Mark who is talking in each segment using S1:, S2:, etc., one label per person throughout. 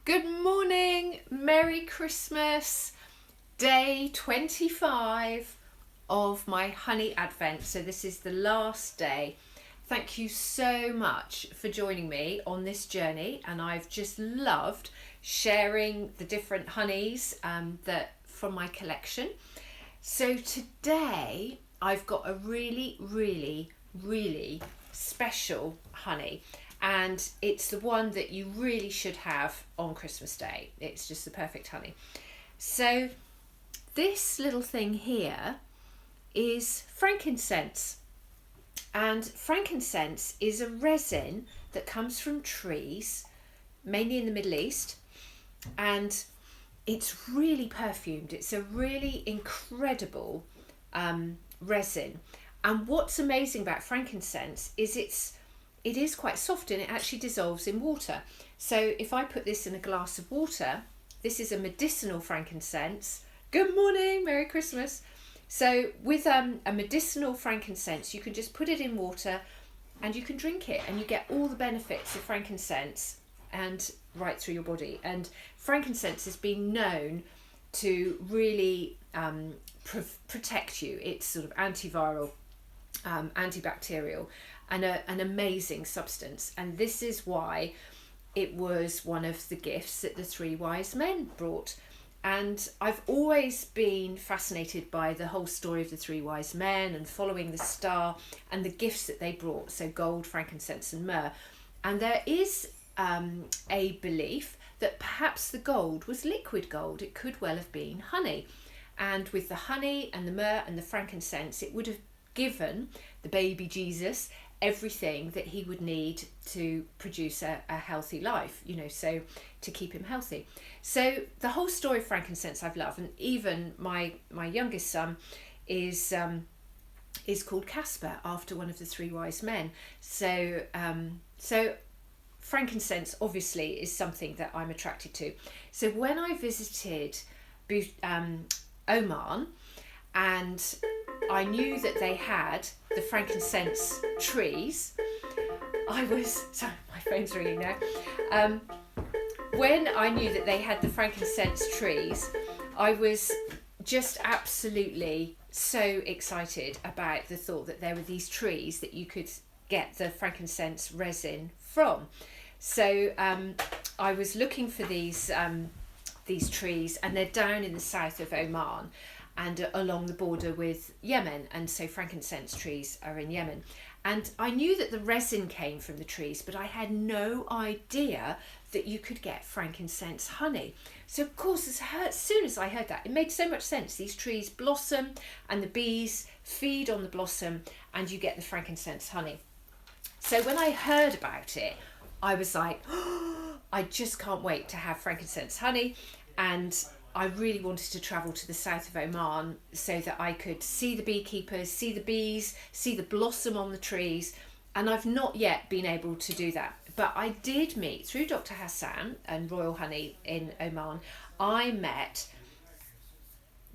S1: Good morning, Merry Christmas, day 25 of my honey advent. So this is the last day. Thank you so much for joining me on this journey, and I've just loved sharing the different honeys that from my collection. So today I've got a really special honey, and it's the one that you really should have on Christmas Day. It's just the perfect honey. So this little thing here is frankincense, and frankincense is a resin that comes from trees, mainly in the Middle East, and it's really perfumed. It's a really incredible resin. And what's amazing about frankincense is it is quite soft and it actually dissolves in water. So if I put this in a glass of water, this is a medicinal frankincense. Good morning, Merry Christmas. So with a medicinal frankincense, you can just put it in water and you can drink it, and you get all the benefits of frankincense and right through your body. And frankincense has been known to really protect you. It's sort of antiviral, antibacterial, and an amazing substance. And this is why it was one of the gifts that the three wise men brought. And I've always been fascinated by the whole story of the three wise men and following the star and the gifts that they brought, so gold, frankincense and myrrh. And there is a belief that perhaps the gold was liquid gold. It could well have been honey, and with the honey and the myrrh and the frankincense, it would have given the baby Jesus everything that he would need to produce a healthy life, so to keep him healthy. So the whole story of frankincense I've loved, and even my youngest son is called Casper, after one of the three wise men. So frankincense obviously is something that I'm attracted to. So when I visited Oman, and I knew that they had the frankincense trees, sorry, my phone's ringing now. When I knew that they had the frankincense trees, I was just absolutely so excited about the thought that there were these trees that you could get the frankincense resin from. So I was looking for these trees, and they're down in the south of Oman and along the border with Yemen, and so frankincense trees are in Yemen. And I knew that the resin came from the trees, but I had no idea that you could get frankincense honey. So of course, as soon as I heard that, it made so much sense. These trees blossom and the bees feed on the blossom and you get the frankincense honey. So when I heard about it, I was like, oh, I just can't wait to have frankincense honey. And I really wanted to travel to the south of Oman so that I could see the beekeepers, see the bees, see the blossom on the trees. And I've not yet been able to do that. But I did meet, through Dr. Hassan and Royal Honey in Oman, I met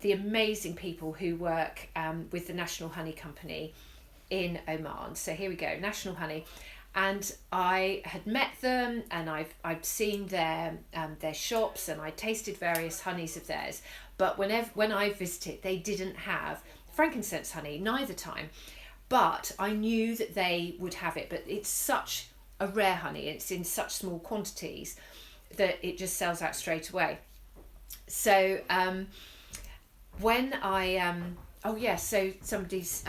S1: the amazing people who work with the National Honey Company in Oman. So here we go, National Honey. And I had met them, and I'd seen their shops, and I tasted various honeys of theirs. But when I visited, they didn't have frankincense honey, neither time. But I knew that they would have it. But it's such a rare honey, it's in such small quantities that it just sells out straight away. So when I so somebody's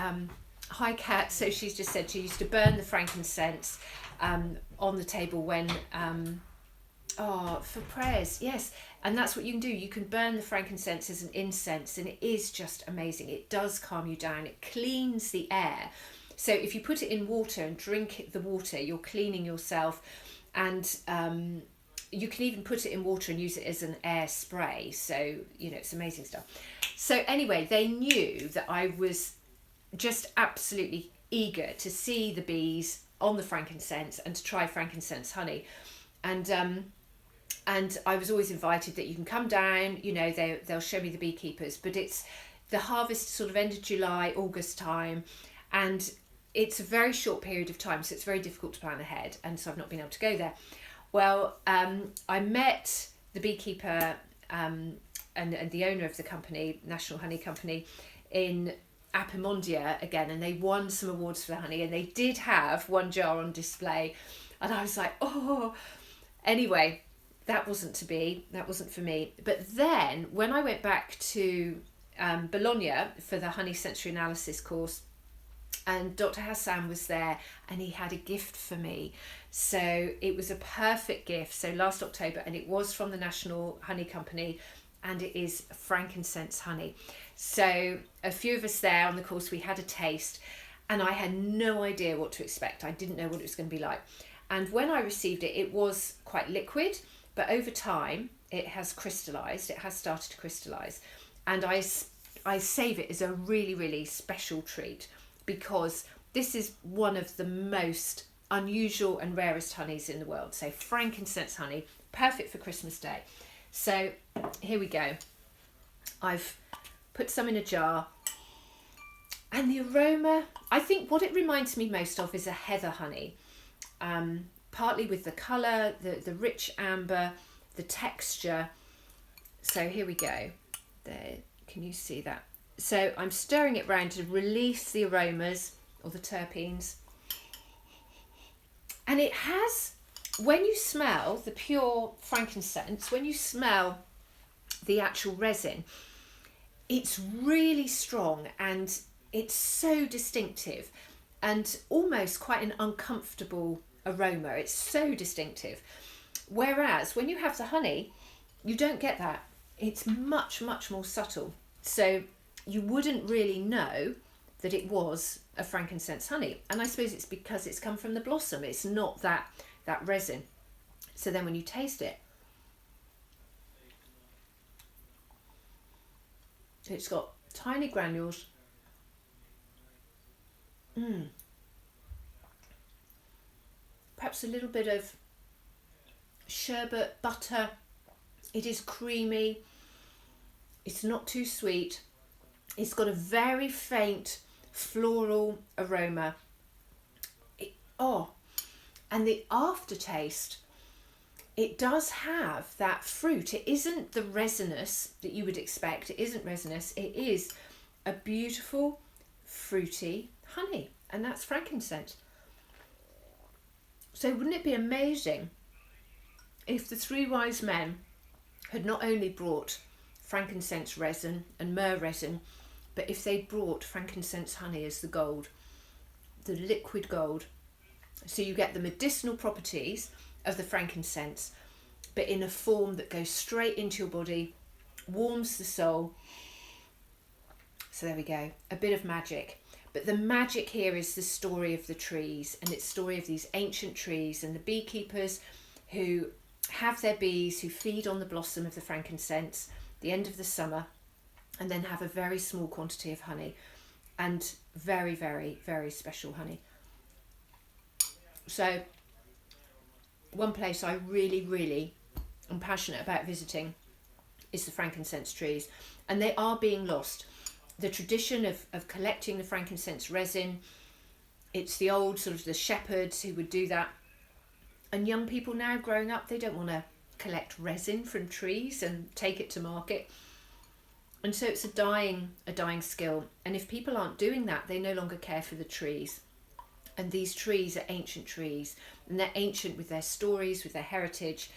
S1: hi Kat, so she's just said she used to burn the frankincense on the table when for prayers. Yes, and that's what you can do. You can burn the frankincense as an incense, and it is just amazing. It does calm you down. It cleans the air. So if you put it in water and drink the water, you're cleaning yourself. And you can even put it in water and use it as an air spray. So, it's amazing stuff. So anyway, they knew that I was just absolutely eager to see the bees on the frankincense and to try frankincense honey. And I was always invited that you can come down, they'll show me the beekeepers, but it's the harvest sort of end of July, August time, and it's a very short period of time, so it's very difficult to plan ahead, and so I've not been able to go there. Well, I met the beekeeper and the owner of the company, National Honey Company, in Apimondia again, and they won some awards for the honey, and they did have one jar on display, and I was like, oh. Anyway, that wasn't to be, that wasn't for me. But then when I went back to Bologna for the honey sensory analysis course, and Dr. Hassan was there, and he had a gift for me. So it was a perfect gift. So last October, and it was from the National Honey Company, and it is frankincense honey. So a few of us there on the course, we had a taste, and I had no idea what to expect. I didn't know what it was going to be like. And when I received it, it was quite liquid, but over time it has crystallized. It has started to crystallize, and I save it as a really, really special treat, because this is one of the most unusual and rarest honeys in the world. So frankincense honey, perfect for Christmas Day. So here we go. I've put some in a jar, and the aroma, I think what it reminds me most of is a heather honey. Partly with the colour, the rich amber, the texture. So here we go. There, can you see that? So I'm stirring it round to release the aromas or the terpenes. And it has, when you smell the pure frankincense, when you smell the actual resin, it's really strong, and it's so distinctive, and almost quite an uncomfortable aroma. It's so distinctive. Whereas when you have the honey, you don't get that. It's much, much more subtle. So you wouldn't really know that it was a frankincense honey. And I suppose it's because it's come from the blossom. It's not that resin. So then when you taste it, it's got tiny granules. Perhaps a little bit of sherbet, butter. It is creamy. It's not too sweet. It's got a very faint floral aroma. And the aftertaste, it does have that fruit. It isn't the resinous that you would expect. It isn't resinous. It is a beautiful, fruity honey, and that's frankincense. So wouldn't it be amazing if the three wise men had not only brought frankincense resin and myrrh resin, but if they'd brought frankincense honey as the gold, the liquid gold. So you get the medicinal properties of the frankincense, but in a form that goes straight into your body, warms the soul. So there we go, a bit of magic. But the magic here is the story of the trees, and it's the story of these ancient trees and the beekeepers who have their bees, who feed on the blossom of the frankincense at the end of the summer, and then have a very small quantity of honey, and very, very, very special honey. So one place I really, really am passionate about visiting is the frankincense trees, and they are being lost. The tradition of collecting the frankincense resin, it's the old sort of the shepherds who would do that. And young people now growing up, they don't want to collect resin from trees and take it to market. And so it's a dying skill. And if people aren't doing that, they no longer care for the trees. And these trees are ancient trees, and they're ancient with their stories, with their heritage.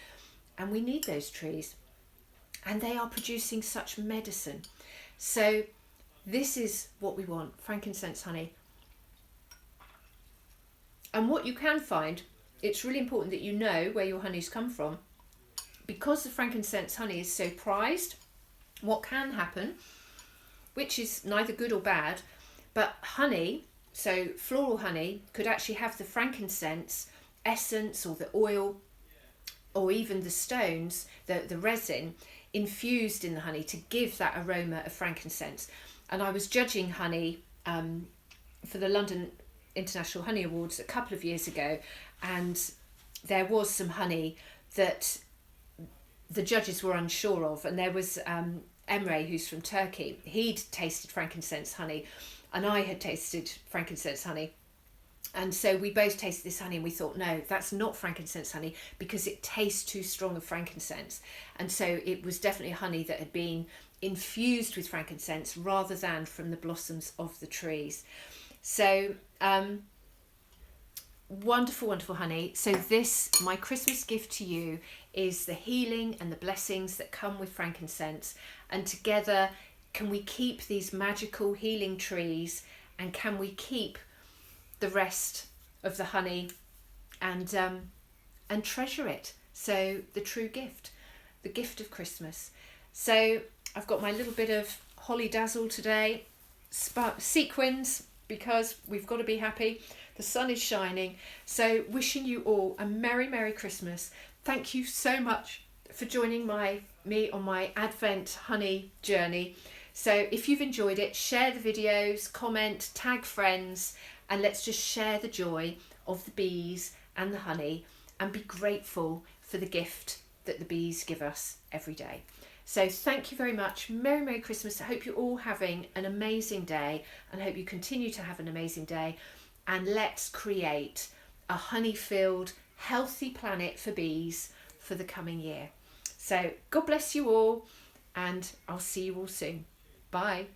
S1: And we need those trees. And they are producing such medicine. So this is what we want, frankincense honey. And what you can find, it's really important that you know where your honey's come from. Because the frankincense honey is so prized, what can happen, which is neither good or bad, but honey, so floral honey, could actually have the frankincense essence or the oil or even the stones, the resin, infused in the honey to give that aroma of frankincense. And I was judging honey for the London International Honey Awards a couple of years ago, and there was some honey that the judges were unsure of, and there was Emre, who's from Turkey. He'd tasted frankincense honey, and I had tasted frankincense honey, And so we both tasted this honey and we thought, no, that's not frankincense honey because it tastes too strong of frankincense. And so it was definitely a honey that had been infused with frankincense rather than from the blossoms of the trees. So wonderful, wonderful honey. So this, my Christmas gift to you, is the healing and the blessings that come with frankincense. And together, can we keep these magical healing trees, and can we keep the rest of the honey and treasure it? So the true gift, the gift of Christmas. So I've got my little bit of holly dazzle today, sequins, because we've got to be happy. The sun is shining. So wishing you all a merry, merry Christmas. Thank you so much for joining me on my Advent honey journey. So if you've enjoyed it, share the videos, comment, tag friends, and let's just share the joy of the bees and the honey and be grateful for the gift that the bees give us every day. So thank you very much. Merry, Merry Christmas. I hope you're all having an amazing day, and I hope you continue to have an amazing day. And let's create a honey-filled, healthy planet for bees for the coming year. So God bless you all, and I'll see you all soon. Bye.